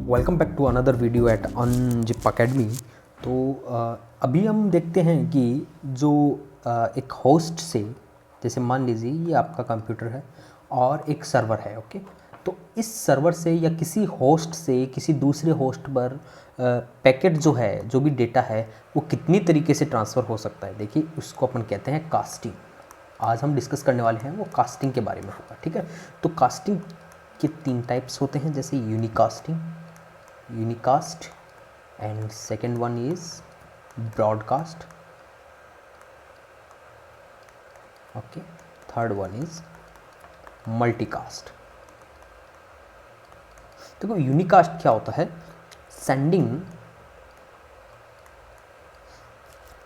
Welcome back to another video at Unzip Academy. तो अभी हम देखते हैं कि जो एक होस्ट से, जैसे मान लीजिए ये आपका कंप्यूटर है और एक सर्वर है, ओके। तो इस सर्वर से या किसी होस्ट से किसी दूसरे होस्ट पर पैकेट जो है, जो भी डेटा है, वो कितनी तरीके से ट्रांसफ़र हो सकता है। देखिए, उसको अपन कहते हैं कास्टिंग। आज हम डिस्कस करने वाले हैं वो कास्टिंग के बारे में होगा, ठीक है। तो कास्टिंग के 3 टाइप्स होते हैं, जैसे unicast and second one is broadcast, okay, third one is multicast। देखो यूनिकास्ट क्या होता है, sending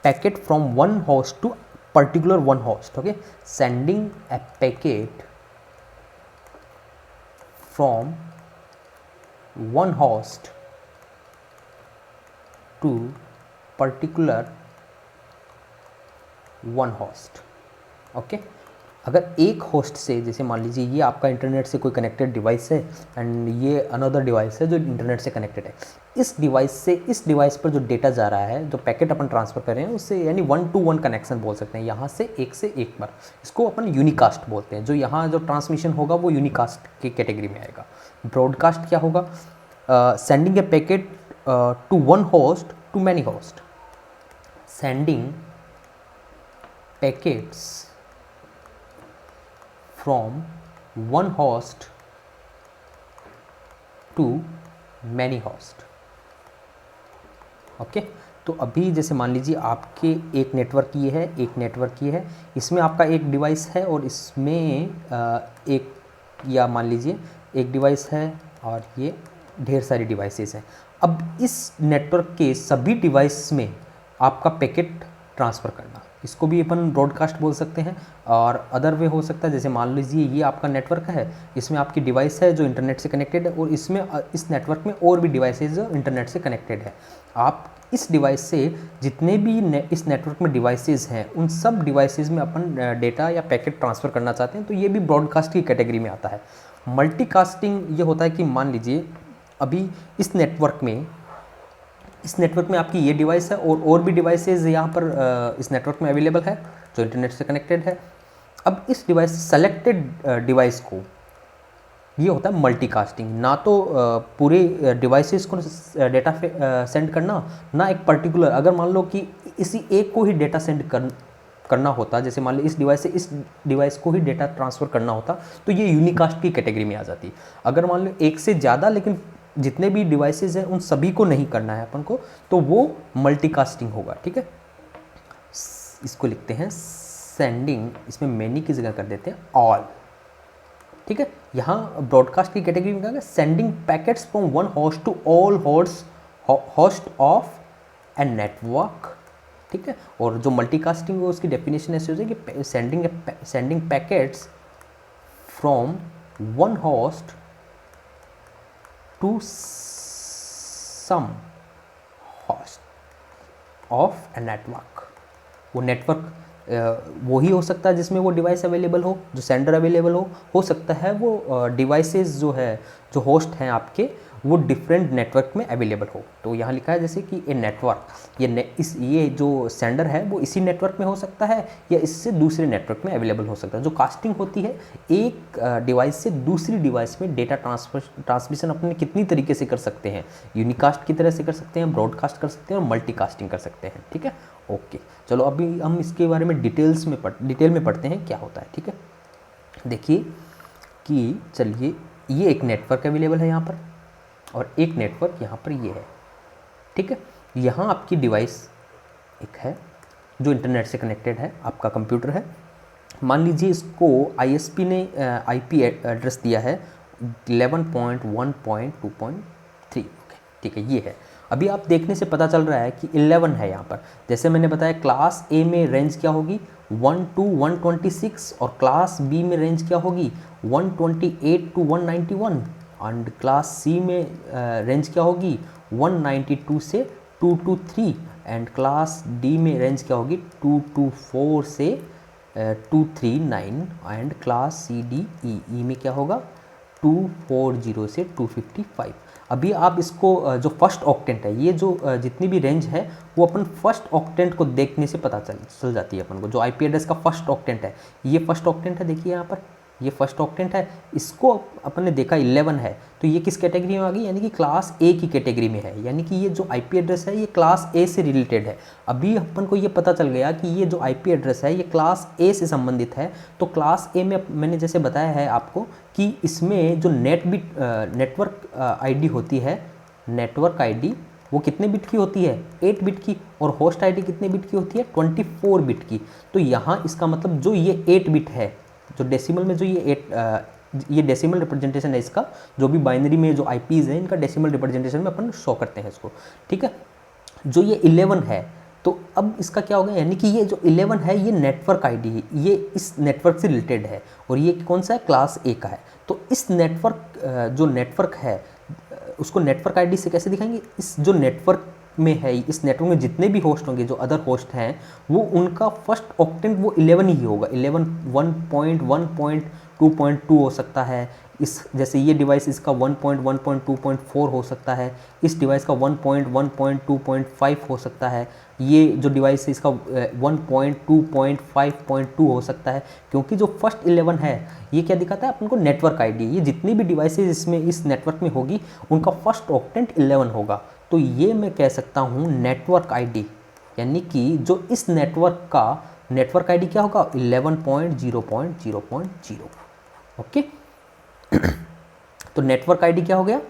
packet from one host to particular one host, okay, sending a packet from one host to particular one host, okay. अगर एक host से, जैसे मान लीजिए ये आपका इंटरनेट से कोई कनेक्टेड डिवाइस है एंड ये अनदर डिवाइस है जो इंटरनेट से कनेक्टेड है, इस डिवाइस से इस डिवाइस पर जो डेटा जा रहा है, जो पैकेट अपन ट्रांसफ़र कर रहे हैं, उससे यानी 1-to-1 कनेक्शन बोल सकते हैं, यहाँ से एक पर। इसको अपन यूनिकास्ट बोलते हैं। जो यहाँ जो ट्रांसमिशन होगा वो यूनिकास्ट की कैटेगरी में आएगा। ब्रॉडकास्ट क्या होगा, sending a packet to one host to many host, sending packets from one host to many host, okay. तो अभी जैसे मान लीजिए आपके एक नेटवर्क ये है, एक नेटवर्क ये है, इसमें आपका एक डिवाइस है और इसमें एक, या मान लीजिए एक डिवाइस है और ये ढेर सारी डिवाइसेस हैं। अब इस नेटवर्क के सभी डिवाइस में आपका पैकेट ट्रांसफ़र करना, इसको भी अपन ब्रॉडकास्ट बोल सकते हैं। और अदर वे हो सकता है, जैसे मान लीजिए ये आपका नेटवर्क है, इसमें आपकी डिवाइस है जो इंटरनेट से कनेक्टेड है और इसमें इस नेटवर्क में और भी डिवाइसेस जो इंटरनेट से कनेक्टेड है। आप इस डिवाइस से जितने भी इस नेटवर्क में डिवाइसेस हैं, उन सब डिवाइसेस में अपन डेटा या पैकेट ट्रांसफ़र करना चाहते हैं, तो ये भी ब्रॉडकास्ट की कैटेगरी में आता है। मल्टीकास्टिंग ये होता है कि मान लीजिए अभी इस नेटवर्क में आपकी ये डिवाइस है और भी डिवाइसेस यहाँ पर इस नेटवर्क में अवेलेबल है जो इंटरनेट से कनेक्टेड है। अब इस डिवाइस सेलेक्टेड डिवाइस को, ये होता है मल्टीकास्टिंग। ना तो पूरे डिवाइसेस को डेटा सेंड करना, ना एक पर्टिकुलर, अगर मान लो कि इसी एक को ही डेटा सेंड करना होता, जैसे मान लो इस डिवाइस से इस डिवाइस को ही डेटा ट्रांसफ़र करना होता, तो ये यूनिकास्ट की कैटेगरी में आ जाती। अगर मान लो एक से ज़्यादा, लेकिन जितने भी डिवाइसेस हैं उन सभी को नहीं करना है अपन को, तो वो मल्टीकास्टिंग होगा, ठीक है। इसको लिखते हैं सेंडिंग, इसमें मैनी की जगह कर देते हैं ऑल, ठीक है। यहाँ ब्रॉडकास्ट की कैटेगरी में क्या है, sending packets from one host to all host of a network, ठीक है। और जो मल्टीकास्टिंग है उसकी डेफिनेशन ऐसे हो जाए कि sending packets from one host to some host of a network. वो नेटवर्क वो ही हो सकता है जिसमें वो डिवाइस अवेलेबल हो, जो सेंडर अवेलेबल हो सकता है वो डिवाइसेस जो है, जो होस्ट हैं आपके, वो डिफरेंट नेटवर्क में अवेलेबल हो। तो यहाँ लिखा है जैसे कि ए नेटवर्क, ये जो सेंडर है वो इसी नेटवर्क में हो सकता है या इससे दूसरे नेटवर्क में अवेलेबल हो सकता है। जो कास्टिंग होती है, एक डिवाइस से दूसरी डिवाइस में डेटा ट्रांसमिशन अपने कितनी तरीके से कर सकते हैं, यूनिकास्ट की तरह से कर सकते हैं, ब्रॉडकास्ट कर सकते हैं और मल्टीकास्टिंग कर सकते हैं, ठीक है। ओके, चलो अभी हम इसके बारे में डिटेल में पढ़ते हैं क्या होता है, ठीक है। देखिए कि चलिए, ये एक नेटवर्क अवेलेबल है यहाँ पर और एक नेटवर्क यहाँ पर ये है, ठीक है। यहाँ आपकी डिवाइस एक है जो इंटरनेट से कनेक्टेड है, आपका कंप्यूटर है। मान लीजिए इसको ISP ने IP एड्रेस दिया है 11.1.2.3, ठीक है, ये है। अभी आप देखने से पता चल रहा है कि 11 है यहाँ पर। जैसे मैंने बताया, क्लास A में रेंज क्या होगी 1 to 126 और क्लास B में रेंज क्या होगी 128 to 191 एंड क्लास C में रेंज क्या होगी 192 से 223 एंड क्लास D में रेंज क्या होगी 224 से 239 एंड क्लास CD E में क्या होगा 240 से 255। अभी आप इसको जो फर्स्ट ऑक्टेंट है, ये जो जितनी भी रेंज है वो अपन फर्स्ट ऑक्टेंट को देखने से पता चल जाती है अपन को। जो आईपी एड्रेस का फर्स्ट ऑक्टेंट है, ये फर्स्ट ऑक्टेंट है, देखिए यहाँ पर ये फर्स्ट ऑक्टेंट है, इसको अपन ने देखा 11 है, तो ये किस कैटेगरी में आ गई, यानी कि क्लास ए की कैटेगरी में है, यानी कि ये जो आईपी एड्रेस है ये क्लास ए से रिलेटेड है। अभी अपन को ये पता चल गया कि ये जो आईपी एड्रेस है ये क्लास ए से संबंधित है। तो क्लास ए में मैंने जैसे बताया है आपको कि इसमें जो नेटवर्क आईडी होती है, नेटवर्क आईडी वो कितने बिट की होती है, 8 बिट की, और होस्ट आईडी कितने बिट की होती है, 24 बिट की। तो यहाँ इसका मतलब जो ये 8 बिट है, जो डेसिमल में जो ये डेसिमल रिप्रेजेंटेशन है इसका, जो भी बाइनरी में जो आईपीज हैं इनका डेसिमल रिप्रेजेंटेशन में अपन शो करते हैं इसको, ठीक है। जो ये 11 है, तो अब इसका क्या होगा, यानी कि ये जो 11 है ये नेटवर्क आईडी है, ये इस नेटवर्क से रिलेटेड है, और ये कौन सा है, क्लास ए का है। तो इस नेटवर्क जो नेटवर्क है उसको नेटवर्क आईडी से कैसे दिखाएंगे, इस जो नेटवर्क में है, इस नेटवर्क में जितने भी होस्ट होंगे, जो अदर होस्ट हैं, वो उनका फर्स्ट ऑक्टेंट वो 11 ही होगा। 11 1.1.2.2 हो सकता है, इस जैसे ये डिवाइस इसका 1.1.2.4 हो सकता है, इस डिवाइस का 1.1.2.5 हो सकता है, ये जो डिवाइस है इसका 1.2.5.2 हो सकता है, क्योंकि जो फर्स्ट 11 है ये क्या दिखाता है अपन को, नेटवर्क आईडी। ये जितनी भी डिवाइसेज इसमें इस नेटवर्क में होगी उनका फर्स्ट ऑक्टेंट 11 होगा। तो ये मैं कह सकता हूँ नेटवर्क आईडी, यानी कि जो इस नेटवर्क का नेटवर्क आईडी क्या होगा, 11.0.0.0। ओके तो नेटवर्क आईडी क्या हो गया,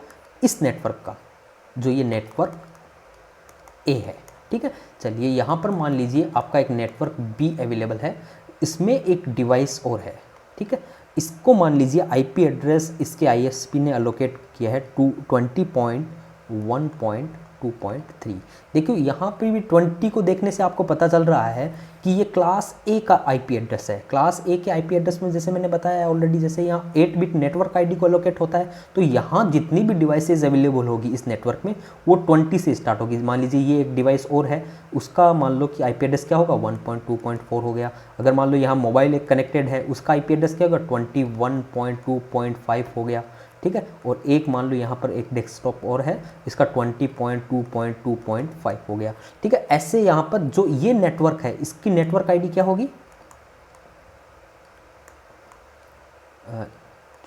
इस नेटवर्क का, जो ये नेटवर्क ए है, ठीक है। चलिए यहाँ पर मान लीजिए आपका एक नेटवर्क बी अवेलेबल है, इसमें एक डिवाइस और है, ठीक है। इसको मान लीजिए आईपी एड्रेस इसके आईएसपी ने अलोकेट किया है 20.1.2.3। देखिए यहाँ पे भी 20 को देखने से आपको पता चल रहा है कि ये क्लास ए का आईपी एड्रेस है। क्लास ए के आईपी एड्रेस में जैसे मैंने बताया ऑलरेडी, जैसे यहाँ 8 बिट नेटवर्क आईडी को अलोकेट होता है, तो यहाँ जितनी भी डिवाइसेज अवेलेबल होगी इस नेटवर्क में वो 20 से स्टार्ट होगी। मान लीजिए ये एक डिवाइस और है, उसका मान लो कि आईपी एड्रेस क्या होगा, 1.2.4 हो गया। अगर मान लो यहाँ मोबाइल एक कनेक्टेड है, उसका आईपी एड्रेस क्या होगा, 21.2.5 हो गया, ठीक है। और एक मान लो यहाँ पर एक डेस्कटॉप और है, इसका 20.2.2.5 हो गया, ठीक है। ऐसे यहाँ पर जो ये नेटवर्क है इसकी नेटवर्क आईडी क्या होगी,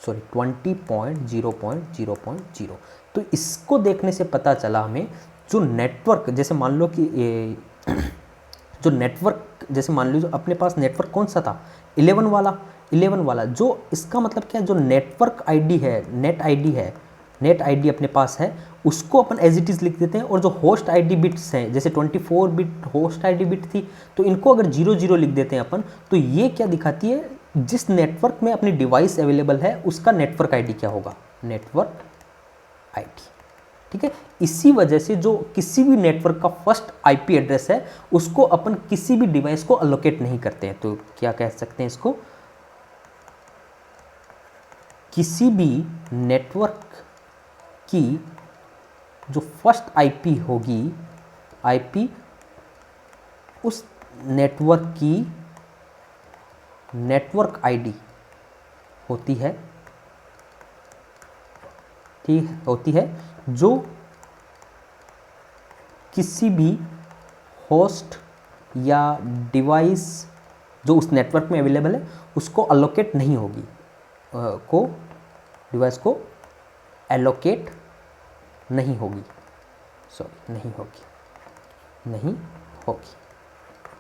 सॉरी 20.0.0.0। तो इसको देखने से पता चला हमें जो नेटवर्क, जैसे मान लो कि जो नेटवर्क, जैसे मान लीजिए अपने पास नेटवर्क कौन सा था, 11 वाला, जो इसका मतलब क्या है, जो नेटवर्क आईडी है, नेट आईडी अपने पास है, उसको अपन एज इट इज़ लिख देते हैं। और जो होस्ट आईडी बिट्स हैं, जैसे 24 बिट होस्ट आईडी बिट थी, तो इनको अगर 00 लिख देते हैं अपन, तो ये क्या दिखाती है, जिस नेटवर्क में अपनी डिवाइस अवेलेबल है उसका नेटवर्क आईडी क्या होगा, नेटवर्क आईडी, ठीक है। इसी वजह से जो किसी भी नेटवर्क का फर्स्ट आईपी एड्रेस है उसको अपन किसी भी डिवाइस को अलोकेट नहीं करते हैं। तो क्या कह सकते हैं इसको, किसी भी नेटवर्क की जो फर्स्ट आईपी होगी, आईपी उस नेटवर्क की नेटवर्क आईडी होती है, ठीक होती है, जो किसी भी होस्ट या डिवाइस जो उस नेटवर्क में अवेलेबल है उसको अलोकेट नहीं होगी, डिवाइस को एलोकेट नहीं होगी, नहीं होगी,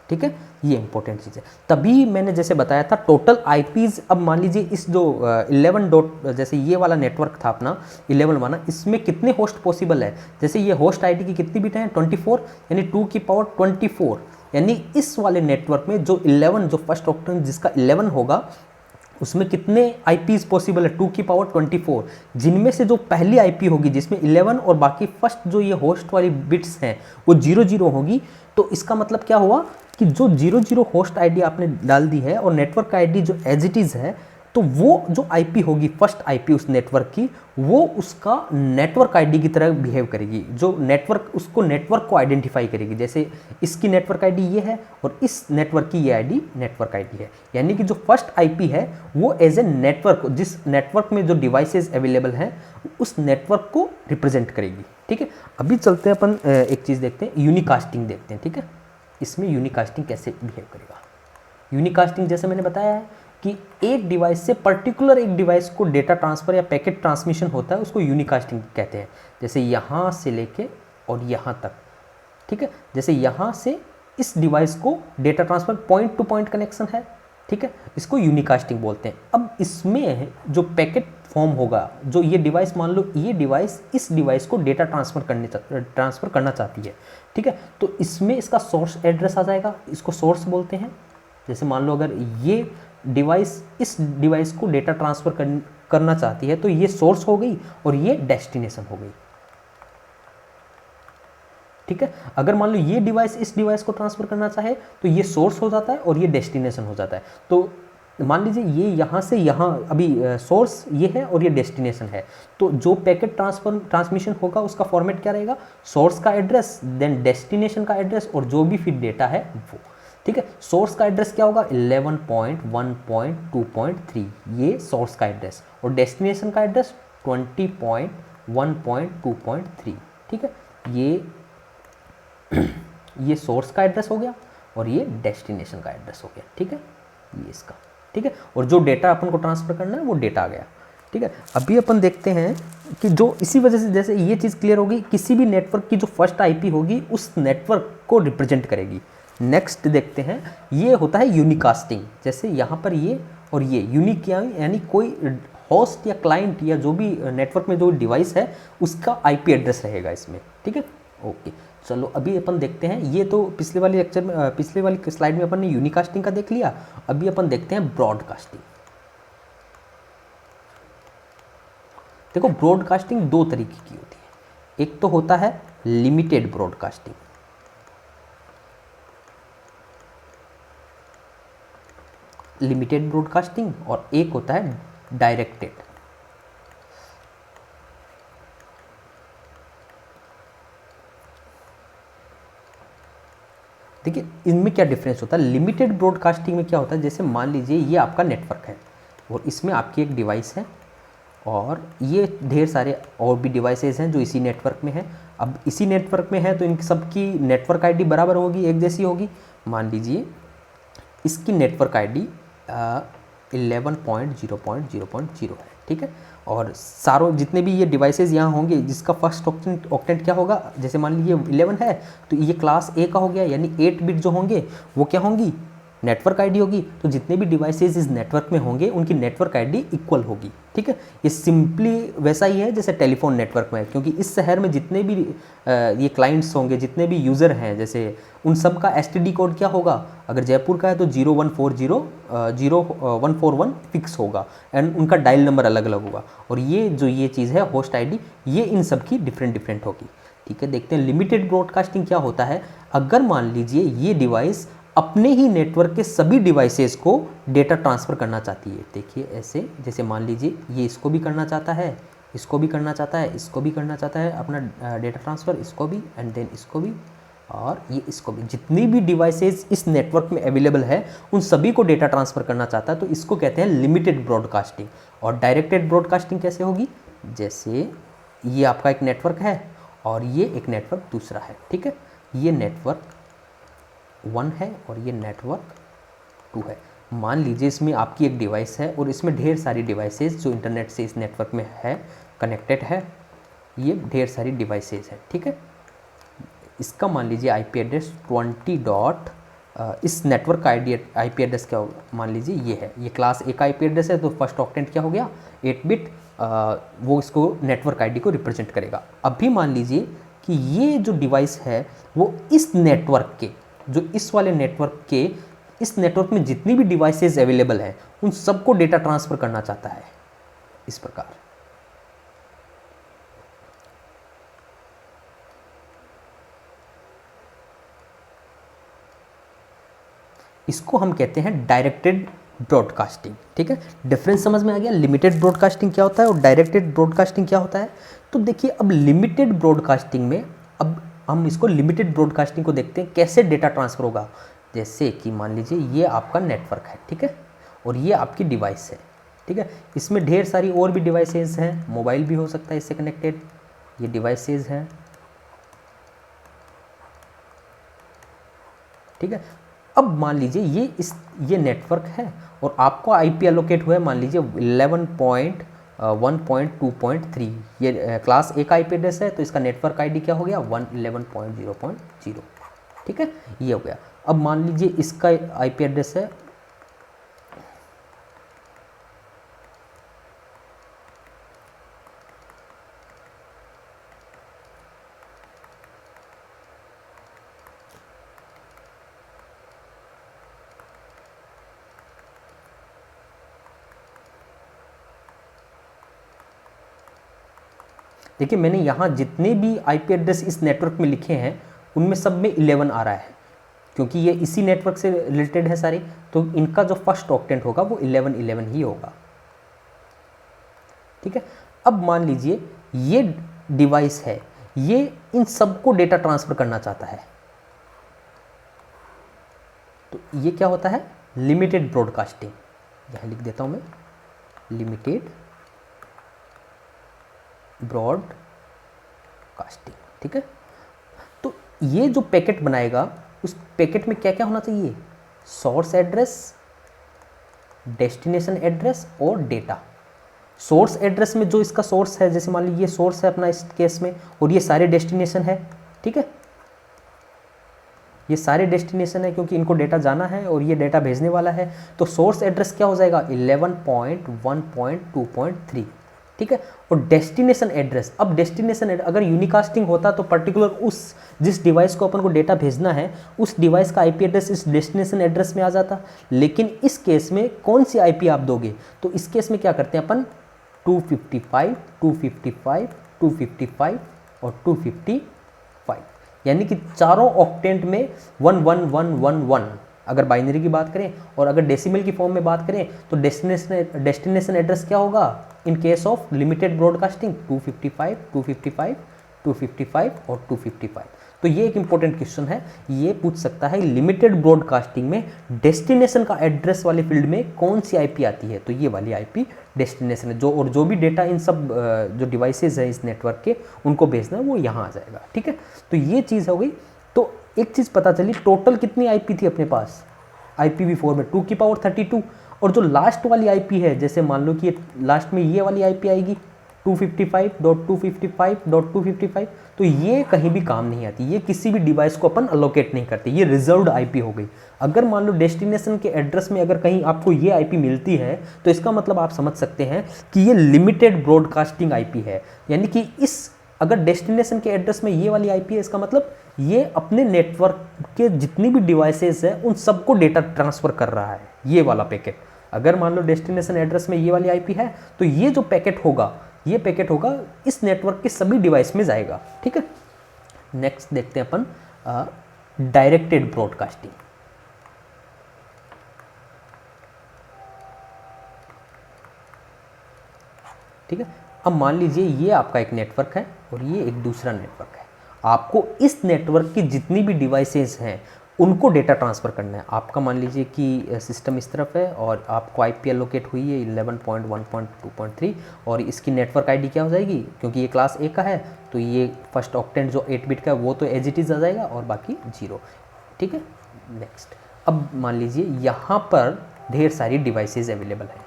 ठीक है। ये इंपॉर्टेंट चीज़ है। तभी मैंने जैसे बताया था टोटल आईपीज, अब मान लीजिए इस जो 11 डॉट, जैसे ये वाला नेटवर्क था अपना 11 वाला, इसमें कितने होस्ट पॉसिबल है, जैसे ये होस्ट आईडी की कितनी बिट है, 24, यानी 2 की पावर 24, यानी इस वाले नेटवर्क में जो 11, जो फर्स्ट ऑक्टेंट जिसका 11 होगा उसमें कितने आईपीज पॉसिबल है, 2 की पावर 24, जिनमें से जो पहली आईपी होगी जिसमें 11 और बाकी फर्स्ट जो ये होस्ट वाली बिट्स हैं वो 00 होगी। तो इसका मतलब क्या हुआ कि जो 00 होस्ट आईडी आपने डाल दी है और नेटवर्क आईडी जो एज इट इज़ है, तो वो जो आईपी होगी, फर्स्ट आईपी उस नेटवर्क की, वो उसका नेटवर्क आईडी की तरह बिहेव करेगी। जो नेटवर्क, उसको नेटवर्क को आइडेंटिफाई करेगी। जैसे इसकी नेटवर्क आईडी ये है और इस नेटवर्क की ये आईडी नेटवर्क आईडी है। यानी कि जो फर्स्ट आईपी है वो एज ए नेटवर्क, जिस नेटवर्क में जो डिवाइसेस अवेलेबल हैं उस नेटवर्क को रिप्रेजेंट करेगी। ठीक है, अभी चलते हैं अपन एक चीज़ देखते हैं, यूनिकास्टिंग देखते हैं। ठीक है, इसमें यूनिकास्टिंग कैसे बिहेव करेगा। यूनिकास्टिंग जैसे मैंने बताया है कि एक डिवाइस से पर्टिकुलर एक डिवाइस को डेटा ट्रांसफ़र या पैकेट ट्रांसमिशन होता है, उसको यूनिकास्टिंग कहते हैं। जैसे यहाँ से लेके और यहाँ तक, ठीक है, जैसे यहाँ से इस डिवाइस को data transfer point two point connection है, ठीक है, इसको यूनिकास्टिंग बोलते हैं। अब इसमें जो पैकेट फॉर्म होगा, जो ये डिवाइस, मान लो ये डिवाइस इस डिवाइस को डेटा ट्रांसफ़र करना चाहती है, ठीक है, तो इसमें इसका सोर्स एड्रेस आ जाएगा, इसको सोर्स बोलते हैं। जैसे मान लो अगर ये डिवाइस इस डिवाइस को डेटा ट्रांसफ़र करना चाहती है तो ये सोर्स हो गई और ये डेस्टिनेशन हो गई। ठीक है, अगर मान लो ये डिवाइस इस डिवाइस को ट्रांसफ़र करना चाहे तो ये सोर्स हो जाता है और ये डेस्टिनेशन हो जाता है। तो मान लीजिए ये यहाँ से यहाँ, अभी सोर्स ये है और ये डेस्टिनेशन है, तो जो पैकेट ट्रांसमिशन होगा उसका फॉर्मेट क्या रहेगा, सोर्स का एड्रेस, देन डेस्टिनेशन का एड्रेस और जो भी फिर डेटा है वो। ठीक है, सोर्स का एड्रेस क्या होगा, 11.1.2.3, ये सोर्स का एड्रेस, और डेस्टिनेशन का एड्रेस 20.1.2.3। ठीक है, ये सोर्स का एड्रेस हो गया और ये डेस्टिनेशन का एड्रेस हो गया। ठीक है, ये इसका, ठीक है, और जो डेटा अपन को ट्रांसफ़र करना है वो डेटा आ गया। ठीक है, अभी अपन देखते हैं कि जो इसी वजह से, जैसे ये चीज़ क्लियर होगी, किसी भी नेटवर्क की जो फर्स्ट आईपी होगी उस नेटवर्क को रिप्रेजेंट करेगी। नेक्स्ट देखते हैं, ये होता है यूनिकास्टिंग। जैसे यहाँ पर ये और ये यूनिक, यानी कोई होस्ट या क्लाइंट या जो भी नेटवर्क में जो डिवाइस है उसका आईपी एड्रेस रहेगा इसमें। ठीक है, ओके, चलो अभी अपन देखते हैं, ये तो पिछले वाली लेक्चर में, पिछले वाली स्लाइड में अपन ने यूनिकास्टिंग का देख लिया। अभी अपन देखते हैं ब्रॉडकास्टिंग। देखो, ब्रॉडकास्टिंग दो तरीके की होती है। एक तो होता है लिमिटेड ब्रॉडकास्टिंग, और एक होता है डायरेक्टेड। देखिए, इनमें क्या डिफरेंस होता है। लिमिटेड ब्रॉडकास्टिंग में क्या होता है, जैसे मान लीजिए ये आपका नेटवर्क है और इसमें आपकी एक डिवाइस है और ये ढेर सारे और भी डिवाइसेस हैं जो इसी नेटवर्क में हैं। अब इसी नेटवर्क में है तो इन सबकी नेटवर्क आईडी बराबर होगी, एक जैसी होगी। मान लीजिए इसकी नेटवर्क आईडी 11.0.0.0 है। ठीक है, और सारों जितने भी ये डिवाइसेस यहाँ होंगे जिसका फर्स्ट ऑक्टेंट क्या होगा, जैसे मान लीजिए 11 है तो ये क्लास ए का हो गया, यानी 8 बिट जो होंगे वो क्या होंगी, नेटवर्क आईडी होगी। तो जितने भी डिवाइसेस इस नेटवर्क में होंगे उनकी नेटवर्क आईडी इक्वल होगी। ठीक है, ये सिंपली वैसा ही है जैसे टेलीफोन नेटवर्क में है, क्योंकि इस शहर में जितने भी ये क्लाइंट्स होंगे, जितने भी यूज़र हैं, जैसे उन सब का एसटीडी कोड क्या होगा। अगर जयपुर का है तो 0140 फिक्स होगा एंड उनका डायल नंबर अलग अलग होगा। और ये जो ये चीज़ है होस्ट आईडी, ये इन सब की डिफरेंट होगी। ठीक है, देखते हैं लिमिटेड ब्रॉडकास्टिंग क्या होता है। अगर मान लीजिए ये डिवाइस अपने ही नेटवर्क के सभी डिवाइसेस को डेटा ट्रांसफ़र करना चाहती है। देखिए ऐसे, जैसे मान लीजिए ये इसको भी करना चाहता है, इसको भी करना चाहता है, इसको भी करना चाहता है अपना डेटा ट्रांसफ़र, इसको भी, एंड देन इसको भी, और ये इसको भी। जितनी भी डिवाइसेस इस नेटवर्क में अवेलेबल है उन सभी को डेटा ट्रांसफ़र करना चाहता है, तो इसको कहते हैं लिमिटेड ब्रॉडकास्टिंग। और डायरेक्टेड ब्रॉडकास्टिंग कैसे होगी, जैसे ये आपका एक नेटवर्क है और ये एक नेटवर्क दूसरा है। ठीक है, ये नेटवर्क 1 है और ये नेटवर्क 2 है। मान लीजिए इसमें आपकी एक डिवाइस है और इसमें ढेर सारी डिवाइसेस जो इंटरनेट से इस नेटवर्क में है, कनेक्टेड है, ये ढेर सारी डिवाइसेस है। ठीक है, इसका मान लीजिए आईपी एड्रेस 20 इस नेटवर्क का आईपी एड्रेस क्या होगा, मान लीजिए ये है, ये क्लास ए का आईपी एड्रेस है, तो फर्स्ट ऑक्टेंट क्या हो गया, 8 बिट, वो इसको नेटवर्क आईडी को रिप्रेजेंट करेगा। अभी मान लीजिए कि ये जो डिवाइस है वो इस नेटवर्क के, जो इस वाले नेटवर्क के, इस नेटवर्क में जितनी भी डिवाइसेस अवेलेबल हैं उन सबको डेटा ट्रांसफ़र करना चाहता है इस प्रकार। इसको हम कहते हैं डायरेक्टेड ब्रॉडकास्टिंग। ठीक है, डिफरेंस समझ में आ गया। लिमिटेड ब्रॉडकास्टिंग क्या होता है और डायरेक्टेड ब्रॉडकास्टिंग क्या होता है। तो देखिए अब लिमिटेड ब्रॉडकास्टिंग में, अब हम इसको लिमिटेड ब्रॉडकास्टिंग को देखते हैं कैसे डेटा ट्रांसफ़र होगा। जैसे कि मान लीजिए ये आपका नेटवर्क है, ठीक है, और ये आपकी डिवाइस है, ठीक है। इसमें ढेर सारी और भी डिवाइसेज हैं, मोबाइल भी हो सकता है इससे कनेक्टेड, ये डिवाइसेज हैं, ठीक है। अब मान लीजिए ये नेटवर्क है और आपको आईपी एलोकेट हुआ है मान लीजिए 11.1.2.3, ये क्लास ए का आईपी एड्रेस है, तो इसका नेटवर्क आईडी क्या हो गया 111.0.0, ठीक है, ये हो गया। अब मान लीजिए इसका आईपी एड्रेस है देखिए मैंने यहाँ जितने भी आईपी एड्रेस इस नेटवर्क में लिखे हैं उनमें सब में 11 आ रहा है, क्योंकि ये इसी नेटवर्क से रिलेटेड है सारे, तो इनका जो फर्स्ट ऑक्टेंट होगा वो 1111 ही होगा, ठीक है। अब मान लीजिए ये डिवाइस है, ये इन सबको डेटा ट्रांसफ़र करना चाहता है, तो ये क्या होता है लिमिटेड ब्रॉडकास्टिंग। यहाँ लिख देता हूँ मैं, लिमिटेड ब्रॉडकास्टिंग, ठीक है। तो ये जो पैकेट बनाएगा उस पैकेट में क्या क्या होना चाहिए, सोर्स एड्रेस, डेस्टिनेशन एड्रेस और डेटा। सोर्स एड्रेस में जो इसका सोर्स है, जैसे मान लीजिए ये सोर्स है अपना इस केस में, और ये सारे डेस्टिनेशन है, ठीक है, ये सारे डेस्टिनेशन है क्योंकि इनको डेटा जाना है और ये डेटा भेजने वाला है। तो सोर्स एड्रेस क्या हो जाएगा 11.1.2.3, ठीक है। और डेस्टिनेशन एड्रेस, अब डेस्टिनेशन अगर यूनिकास्टिंग होता तो पर्टिकुलर उस जिस डिवाइस को अपन को डेटा भेजना है उस डिवाइस का आईपी एड्रेस इस डेस्टिनेशन एड्रेस में आ जाता, लेकिन इस केस में कौन सी आईपी आप दोगे, तो इस केस में क्या करते हैं अपन 255, 255, 255 और 255, यानी कि चारों ऑक्टेंट में 11111 अगर बाइनरी की बात करें, और अगर डेसिमल की फॉर्म में बात करें तो डेस्टिनेशन एड्रेस क्या होगा in case of limited broadcasting 255, 255, 255 और 255। तो ये एक इंपॉर्टेंट क्वेश्चन है, ये पूछ सकता है लिमिटेड ब्रॉडकास्टिंग में डेस्टिनेशन का एड्रेस वाले फील्ड में कौन सी आईपी आती है, तो ये वाली आईपी डेस्टिनेशन है, जो भी डेटा इन सब जो डिवाइसेज है इस नेटवर्क के उनको भेजना है वो यहाँ आ जाएगा, ठीक है। तो ये चीज़ हो गई। तो एक चीज़ पता चली, टोटल कितनी आईपी थी अपने पास IPv4 में 2 की पावर 32, और जो लास्ट वाली आईपी है, जैसे मान लो कि लास्ट में ये वाली आईपी आएगी 255.255.255, तो ये कहीं भी काम नहीं आती, ये किसी भी डिवाइस को अपन अलोकेट नहीं करते, ये रिजर्व्ड आईपी हो गई। अगर मान लो डेस्टिनेशन के एड्रेस में अगर कहीं आपको ये आईपी मिलती है तो इसका मतलब आप समझ सकते हैं कि ये लिमिटेड ब्रॉडकास्टिंग आईपी है, यानी कि इस अगर डेस्टिनेशन के एड्रेस में ये वाली आईपी है, इसका मतलब ये अपने नेटवर्क के जितनी भी डिवाइसेस हैं उन सबको डेटा ट्रांसफ़र कर रहा है ये वाला पैकेट। अगर मान लो डेस्टिनेशन एड्रेस में ये वाली आईपी है तो ये जो पैकेट होगा, ये पैकेट होगा इस नेटवर्क के सभी डिवाइस में जाएगा, ठीक है। नेक्स्ट देखते हैं अपन डायरेक्टेड ब्रॉडकास्टिंग, ठीक है। अब मान लीजिए ये आपका एक नेटवर्क है और ये एक दूसरा नेटवर्क है, आपको इस नेटवर्क की जितनी भी डिवाइसेस हैं उनको डेटा ट्रांसफ़र करना है। आपका मान लीजिए कि सिस्टम इस तरफ है और आपको आईपी एलोकेट हुई है 11.1.2.3 और इसकी नेटवर्क आईडी क्या हो जाएगी, क्योंकि ये क्लास ए का है तो ये फर्स्ट ऑक्टेंट जो 8 बिट का है वो तो एज इट इज़ आ जाएगा और बाकी 0, ठीक है। नेक्स्ट, अब मान लीजिए यहाँ पर ढेर सारी डिवाइसेज अवेलेबल हैं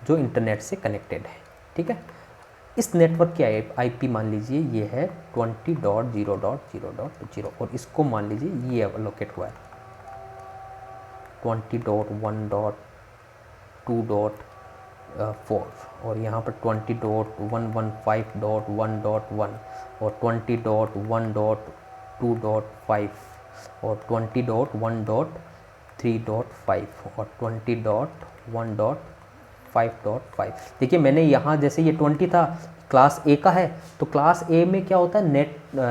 जो इंटरनेट से कनेक्टेड है, ठीक है। इस नेटवर्क की आईपी मान लीजिए ये है 20.0.0.0 और इसको मान लीजिए ये एलोकेट हुआ है 20.1.2.4 और यहाँ पर 20.115.1.1 और 20.1.2.5 और 20.1.3.5 और 20.1.4 5.5। देखिए मैंने यहाँ जैसे ये 20 था, क्लास ए का है, तो क्लास ए में क्या होता है,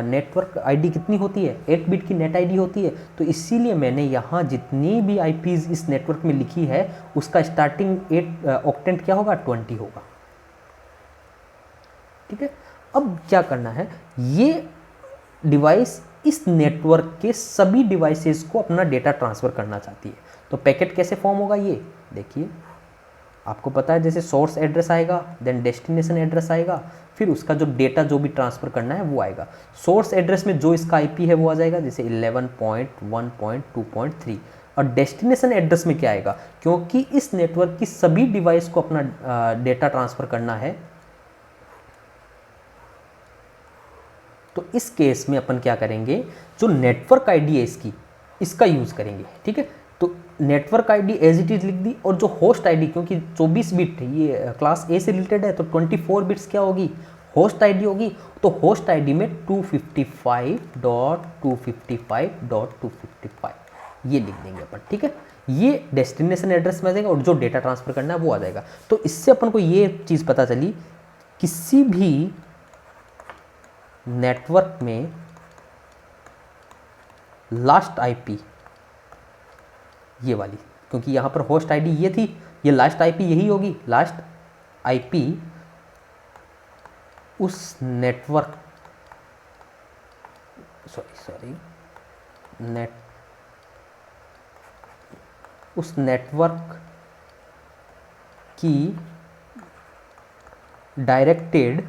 नेटवर्क आईडी कितनी होती है, 8 बिट की नेट आईडी होती है। तो इसीलिए मैंने यहाँ जितनी भी आईपीज इस नेटवर्क में लिखी है उसका स्टार्टिंग 8 ऑक्टेंट क्या होगा, 20 होगा। ठीक है, अब क्या करना है, ये डिवाइस इस नेटवर्क के सभी डिवाइसेस को अपना डेटा ट्रांसफ़र करना चाहती है। तो पैकेट कैसे फॉर्म होगा, ये देखिए आपको पता है, जैसे सोर्स एड्रेस आएगा, देन डेस्टिनेशन एड्रेस आएगा, फिर उसका जो डेटा जो भी ट्रांसफ़र करना है वो आएगा। सोर्स एड्रेस में जो इसका आईपी है वो आ जाएगा, जैसे 11.1.2.3। और डेस्टिनेशन एड्रेस में क्या आएगा, क्योंकि इस नेटवर्क की सभी डिवाइस को अपना डेटा ट्रांसफ़र करना है, तो इस केस में अपन क्या करेंगे, जो नेटवर्क आईडी है इसका यूज़ करेंगे। ठीक है, तो network ID as it is लिख दी, और जो होस्ट आईडी, क्योंकि 24 बिट ये क्लास ए से रिलेटेड है, तो 24 बिट्स क्या होगी, होस्ट आईडी होगी। तो होस्ट आईडी में 255.255.255 ये लिख देंगे अपन। ठीक है, ये डेस्टिनेशन एड्रेस में आ जाएगा, और जो डेटा ट्रांसफ़र करना है वो आ जाएगा। तो इससे अपन को ये चीज़ पता चली, किसी भी नेटवर्क में लास्ट आईपी ये वाली, क्योंकि यहाँ पर होस्ट आईडी ये थी, ये लास्ट आईपी यही होगी, लास्ट आईपी उस नेटवर्क उस नेटवर्क की डायरेक्टेड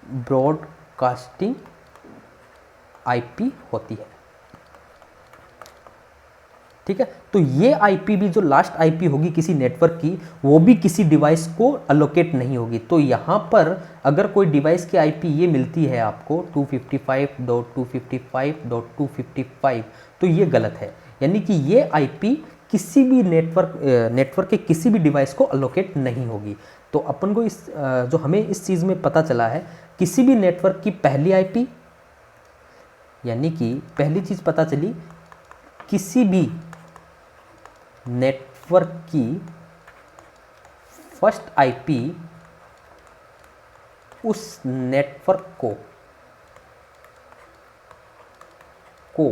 ब्रॉडकास्टिंग आईपी होती है। ठीक है, तो ये आईपी भी जो लास्ट आईपी होगी किसी नेटवर्क की, वो भी किसी डिवाइस को अलोकेट नहीं होगी। तो यहाँ पर अगर कोई डिवाइस की आईपी ये मिलती है आपको 255.255.255, तो ये गलत है, यानी कि ये आईपी किसी भी नेटवर्क के किसी भी डिवाइस को अलोकेट नहीं होगी। तो अपन को जो हमें इस चीज़ में पता चला है, किसी भी नेटवर्क की पहली आईपी, यानी कि पहली चीज़ पता चली, किसी भी नेटवर्क की फर्स्ट आईपी उस नेटवर्क को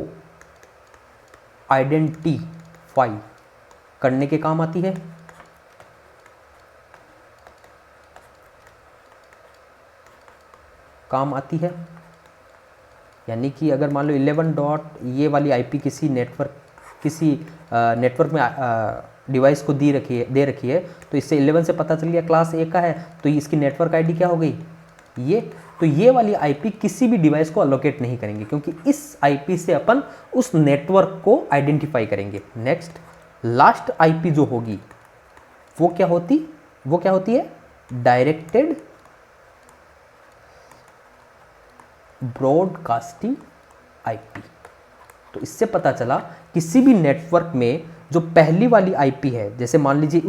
आइडेंटिफाई करने के काम आती है। यानी कि अगर मान लो 11 डॉट ये वाली आईपी किसी नेटवर्क में डिवाइस को दे रखी है, तो इससे 11 से पता चल गया क्लास ए का है, तो इसकी नेटवर्क आईडी क्या हो गई, ये। तो ये वाली आईपी किसी भी डिवाइस को अलोकेट नहीं करेंगे, क्योंकि इस आईपी से अपन उस नेटवर्क को आइडेंटिफाई करेंगे। नेक्स्ट, लास्ट आईपी जो होगी वो क्या होती है, डायरेक्टेड ब्रॉडकास्टिंग आईपी। तो इससे पता चला किसी भी नेटवर्क में जो पहली वाली आईपी है, जैसे मान लीजिए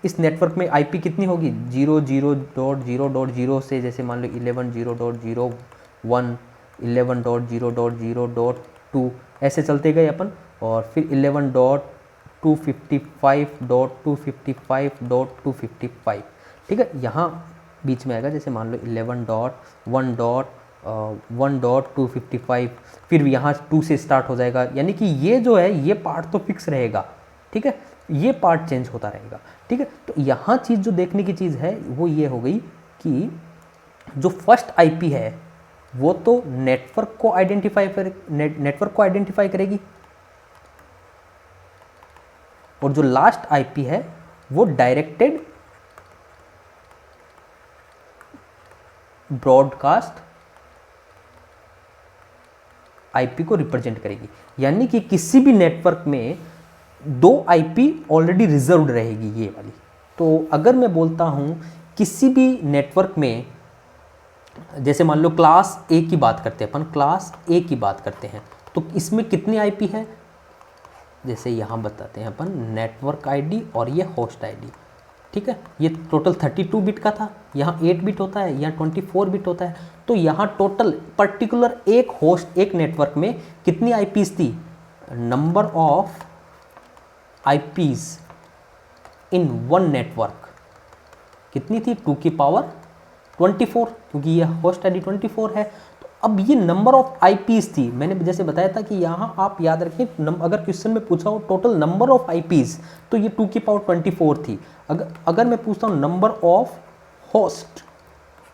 इस नेटवर्क में आईपी कितनी होगी, 00.0.0 से, जैसे मान लो 11.0.0.1, 11.0.0.2 ऐसे चलते गए अपन, और फिर 11.255.255.255। ठीक है, यहाँ बीच में आएगा, जैसे मान लो 11.1.1.255, फिर यहाँ 2 से स्टार्ट हो जाएगा, यानी कि ये जो है ये पार्ट तो फिक्स रहेगा। ठीक है, ये पार्ट चेंज होता रहेगा। ठीक है, तो यहाँ चीज़ जो देखने की चीज़ है वो ये हो गई कि जो फर्स्ट आईपी है वो तो नेटवर्क को आइडेंटिफाई करेगी, और जो लास्ट आईपी है वो डायरेक्टेड ब्रॉडकास्ट आईपी को रिप्रेजेंट करेगी। यानी कि किसी भी नेटवर्क में 2 आईपी ऑलरेडी रिजर्व्ड रहेगी ये वाली। तो अगर मैं बोलता हूं किसी भी नेटवर्क में, जैसे मान लो क्लास ए की बात करते हैं अपन, क्लास ए की बात करते हैं, तो इसमें कितनी आईपी है, जैसे यहाँ बताते हैं अपन, नेटवर्क आईडी और ये होस्ट आईडी। ठीक है, ये टोटल 32 बिट का था, यहाँ 8 बिट होता है, यहाँ 24 बिट होता है। तो यहाँ टोटल पर्टिकुलर एक नेटवर्क में कितनी आईपीज थी, number of IPs in one network कितनी थी, 2 की पावर 24, क्योंकि ये होस्ट आईडी 24 है। तो अब ये नंबर ऑफ आईपीज थी, मैंने जैसे बताया था कि यहाँ आप याद रखें अगर क्वेश्चन में पूछा हो टोटल नंबर ऑफ आईपीज तो ये 2 की पावर 24 थी। अगर मैं पूछता हूँ number of host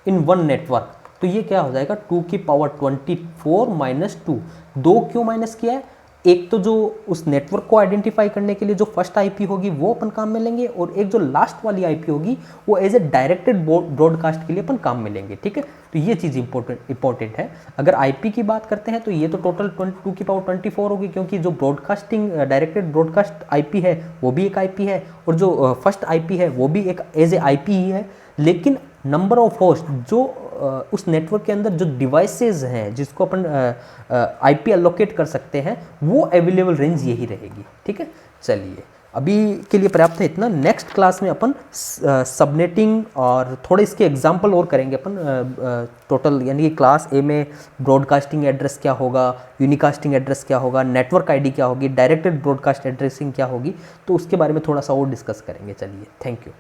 in one network तो ये क्या हो जाएगा, 2 की पावर 24 माइनस 2। 2 क्यों माइनस किया है, एक तो जो उस नेटवर्क को आइडेंटिफाई करने के लिए जो फर्स्ट आईपी होगी वो अपन काम में लेंगे, और एक जो लास्ट वाली आईपी होगी वो एज ए डायरेक्टेड ब्रॉडकास्ट के लिए अपन काम में लेंगे, ठीक है। तो ये चीज़ इंपॉर्टेंट है। अगर आईपी की बात करते हैं तो ये तो टोटल 2 की पावर 24 होगी, क्योंकि जो ब्रॉडकास्टिंग डायरेक्टेड ब्रॉडकास्ट आईपी है वो भी एक आईपी है, और जो फर्स्ट आईपी है वो भी एक एज ए आईपी ही है। लेकिन नंबर ऑफ होस्ट जो उस नेटवर्क के अंदर जो डिवाइसेस हैं जिसको अपन आईपी एलोकेट कर सकते हैं वो अवेलेबल रेंज यही रहेगी, ठीक है। चलिए अभी के लिए पर्याप्त है इतना। नेक्स्ट क्लास में अपन सबनेटिंग और थोड़े इसके एग्जांपल और करेंगे अपन। टोटल यानी कि क्लास ए में ब्रॉडकास्टिंग एड्रेस क्या होगा, यूनिकास्टिंग एड्रेस क्या होगा, नेटवर्क आईडी क्या होगी, डायरेक्टेड ब्रॉडकास्ट एड्रेसिंग क्या होगी, तो उसके बारे में थोड़ा सा और डिस्कस करेंगे। चलिए थैंक यू।